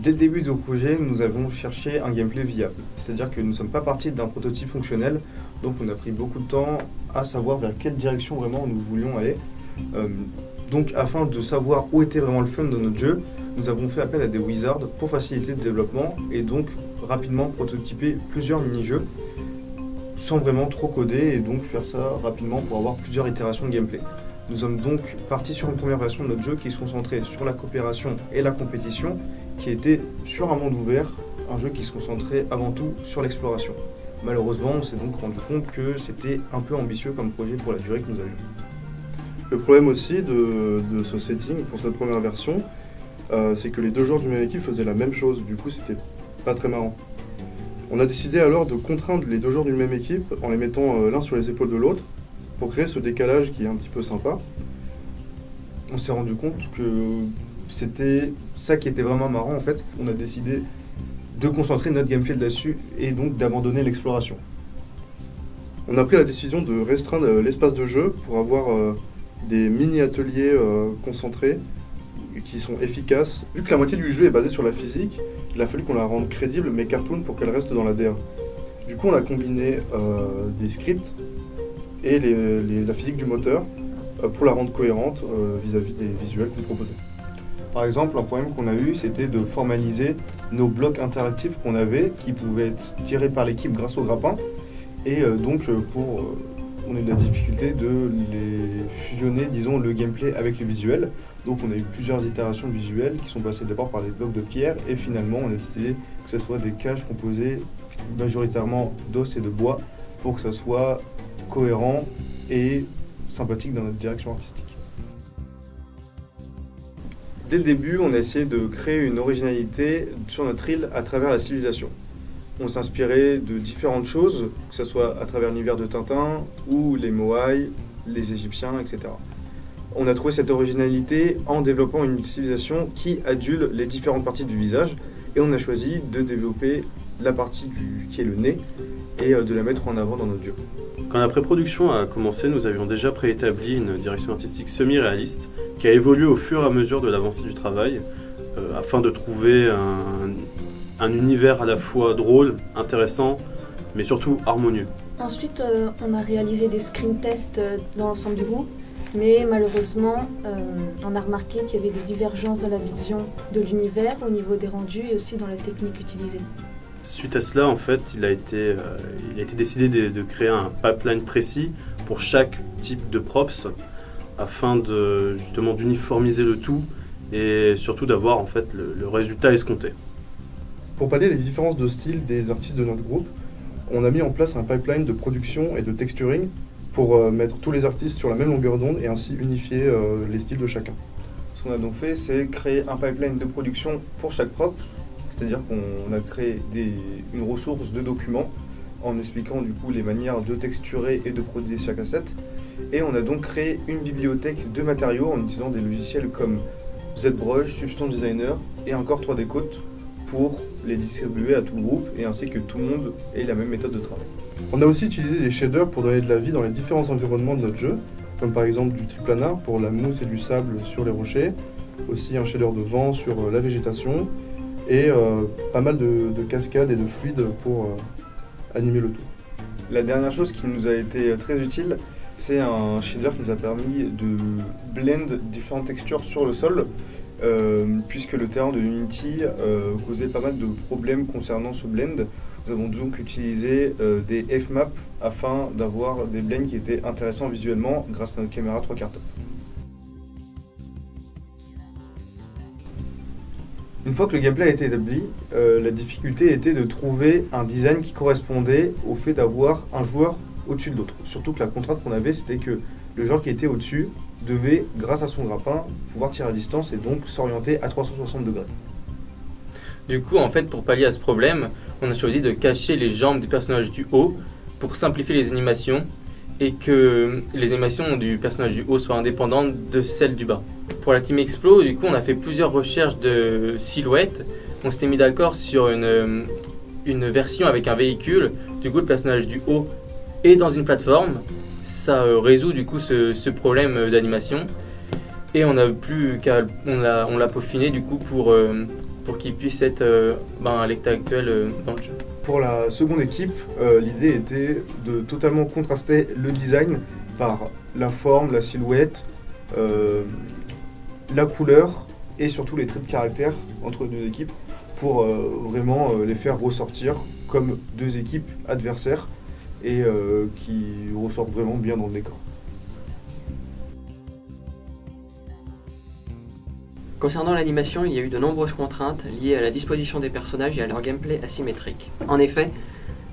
Dès le début du projet, nous avons cherché un gameplay viable. C'est-à-dire que nous ne sommes pas partis d'un prototype fonctionnel, donc on a pris beaucoup de temps à savoir vers quelle direction vraiment nous voulions aller. Donc afin de savoir où était vraiment le fun de notre jeu, nous avons fait appel à des wizards pour faciliter le développement et donc rapidement prototyper plusieurs mini-jeux sans vraiment trop coder et donc faire ça rapidement pour avoir plusieurs itérations de gameplay. Nous sommes donc partis sur une première version de notre jeu qui se concentrait sur la coopération et la compétition, qui était sur un monde ouvert, un jeu qui se concentrait avant tout sur l'exploration. Malheureusement, on s'est donc rendu compte que c'était un peu ambitieux comme projet pour la durée que nous avions. Le problème aussi de ce setting pour cette première version, c'est que les deux joueurs du même équipe faisaient la même chose, du coup c'était pas très marrant. On a décidé alors de contraindre les deux joueurs d'une même équipe en les mettant l'un sur les épaules de l'autre pour créer ce décalage qui est un petit peu sympa. On s'est rendu compte que c'était ça qui était vraiment marrant en fait. On a décidé de concentrer notre gameplay là-dessus et donc d'abandonner l'exploration. On a pris la décision de restreindre l'espace de jeu pour avoir des mini-ateliers concentrés qui sont efficaces. Vu que la moitié du jeu est basée sur la physique, il a fallu qu'on la rende crédible mais cartoon pour qu'elle reste dans la DA. Du coup, on a combiné des scripts et la physique du moteur pour la rendre cohérente vis-à-vis des visuels qu'on proposait. Par exemple, un problème qu'on a eu, c'était de formaliser nos blocs interactifs qu'on avait, qui pouvaient être tirés par l'équipe grâce au grappin. Et on a eu la difficulté de les fusionner, disons, le gameplay avec le visuel. Donc on a eu plusieurs itérations visuelles qui sont passées d'abord par des blocs de pierre et finalement on a décidé que ce soit des cages composées majoritairement d'os et de bois pour que ça soit cohérent et sympathique dans notre direction artistique. Dès le début, on a essayé de créer une originalité sur notre île à travers la civilisation. On s'inspirait de différentes choses, que ce soit à travers l'univers de Tintin ou les Moai, les Égyptiens, etc. On a trouvé cette originalité en développant une civilisation qui adule les différentes parties du visage et on a choisi de développer la partie qui est le nez et de la mettre en avant dans notre jeu. Quand la pré-production a commencé, nous avions déjà préétabli une direction artistique semi-réaliste qui a évolué au fur et à mesure de l'avancée du travail afin de trouver un univers à la fois drôle, intéressant, mais surtout harmonieux. Ensuite, on a réalisé des screen tests dans l'ensemble du groupe, mais malheureusement, on a remarqué qu'il y avait des divergences dans la vision de l'univers au niveau des rendus et aussi dans la technique utilisée. Suite à cela, en fait, il a été décidé de créer un pipeline précis pour chaque type de props afin justement d'uniformiser le tout et surtout d'avoir en fait le résultat escompté. Pour pallier les différences de style des artistes de notre groupe, on a mis en place un pipeline de production et de texturing pour mettre tous les artistes sur la même longueur d'onde et ainsi unifier les styles de chacun. Ce qu'on a donc fait, c'est créer un pipeline de production pour chaque prop, c'est-à-dire qu'on a créé une ressource de documents en expliquant du coup les manières de texturer et de produire chaque asset. Et on a donc créé une bibliothèque de matériaux en utilisant des logiciels comme ZBrush, Substance Designer et encore 3D Coat pour les distribuer à tout le groupe et ainsi que tout le monde ait la même méthode de travail. On a aussi utilisé des shaders pour donner de la vie dans les différents environnements de notre jeu, comme par exemple du triplanar pour la mousse et du sable sur les rochers, aussi un shader de vent sur la végétation et pas mal de cascades et de fluides pour animer le tout. La dernière chose qui nous a été très utile, c'est un shader qui nous a permis de blend différentes textures sur le sol, puisque le terrain de Unity causait pas mal de problèmes concernant ce blend. Nous avons donc utilisé des F-maps afin d'avoir des blends qui étaient intéressants visuellement grâce à notre caméra 3/4 top. Une fois que le gameplay a été établi, la difficulté était de trouver un design qui correspondait au fait d'avoir un joueur au-dessus de l'autre. Surtout que la contrainte qu'on avait, c'était que le joueur qui était au-dessus devait, grâce à son grappin, pouvoir tirer à distance et donc s'orienter à 360 degrés. Du coup, en fait, pour pallier à ce problème, on a choisi de cacher les jambes du personnage du haut pour simplifier les animations et que les animations du personnage du haut soient indépendantes de celles du bas. Pour la Team Explo, du coup, on a fait plusieurs recherches de silhouettes. On s'était mis d'accord sur une version avec un véhicule. Du coup, le personnage du haut est dans une plateforme. Ça résout du coup ce problème d'animation. Et on n'a plus qu'à, on l'a peaufiné du coup pour pour qu'il puisse être à l'état actuel dans le jeu. Pour la seconde équipe, l'idée était de totalement contraster le design par la forme, la silhouette, la couleur et surtout les traits de caractère entre les deux équipes pour vraiment les faire ressortir comme deux équipes adversaires et qui ressortent vraiment bien dans le décor. Concernant l'animation, il y a eu de nombreuses contraintes liées à la disposition des personnages et à leur gameplay asymétrique. En effet,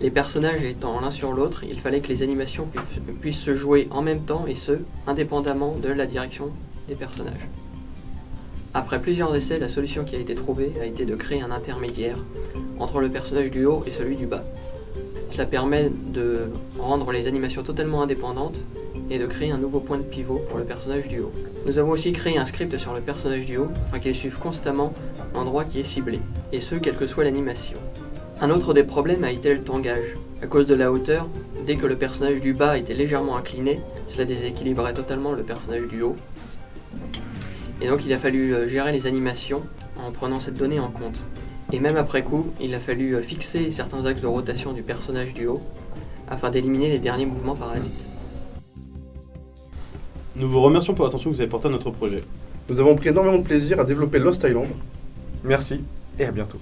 les personnages étant l'un sur l'autre, il fallait que les animations puissent se jouer en même temps et ce, indépendamment de la direction des personnages. Après plusieurs essais, la solution qui a été trouvée a été de créer un intermédiaire entre le personnage du haut et celui du bas. Cela permet de rendre les animations totalement indépendantes et de créer un nouveau point de pivot pour le personnage du haut. Nous avons aussi créé un script sur le personnage du haut afin qu'il suive constamment l'endroit qui est ciblé, et ce, quelle que soit l'animation. Un autre des problèmes a été le tangage. À cause de la hauteur, dès que le personnage du bas était légèrement incliné, cela déséquilibrait totalement le personnage du haut. Et donc il a fallu gérer les animations en prenant cette donnée en compte. Et même après coup, il a fallu fixer certains axes de rotation du personnage du haut afin d'éliminer les derniers mouvements parasites. Nous vous remercions pour l'attention que vous avez portée à notre projet. Nous avons pris énormément de plaisir à développer Lost Island. Merci et à bientôt.